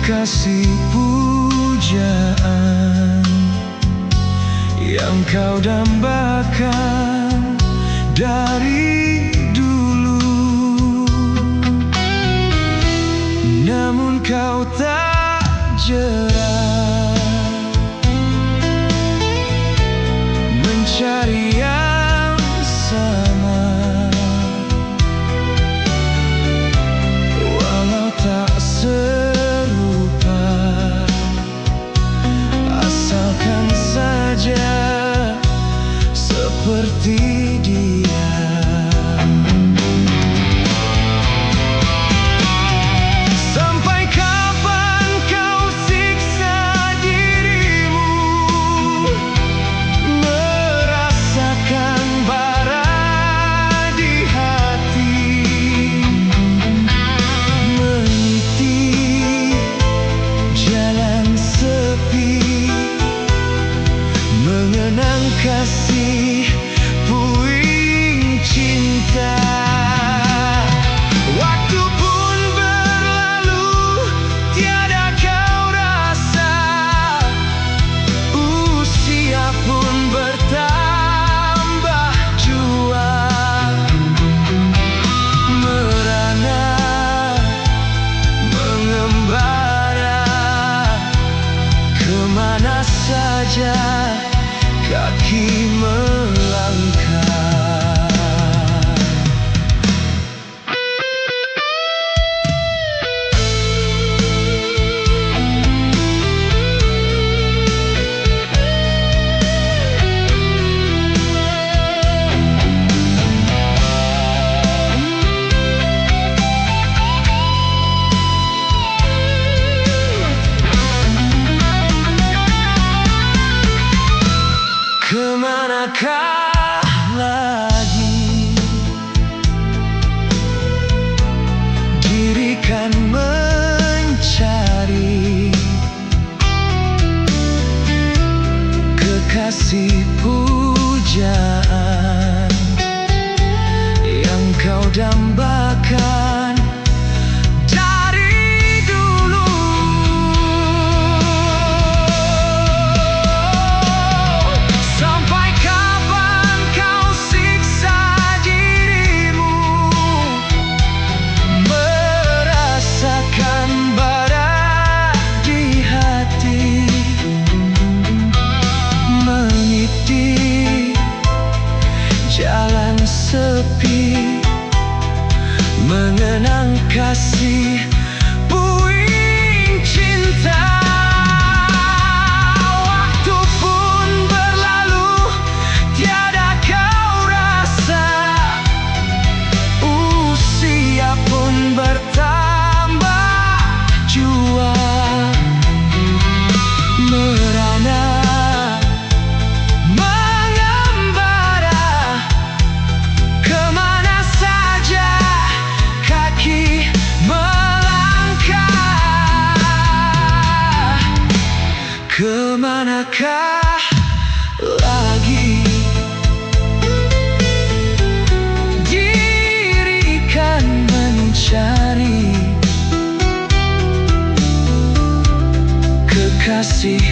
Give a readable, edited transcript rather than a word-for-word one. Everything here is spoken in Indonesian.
kekasih pujaan yang kau dambakan dari dulu, namun kau tak jera mencari yang sama, walau tak serupa, asalkan saja seperti dia. Sampai kapan kau siksa dirimu, merasakan bara di hati, meniti jalan sepi, mengenang kasih puing cinta. Waktu pun berlalu, tiada kau rasa, usia pun bertambah jua, merana, mengembara, kemana saja kaki melangkah. Kemanakah lagi diri kan mencari kekasih pujaan yang kau dambakan dari dulu, sampai kapan kau siksa dirimu, merasakan bara di hati, meniti jalan sepi, mengenang kasih puing cinta. Waktu pun berlalu, tiada kau rasa, usia pun bertambah jua, merana, mengembara, kemana saja kaki melangkah. Kemanakah lagi diri kan mencari kekasih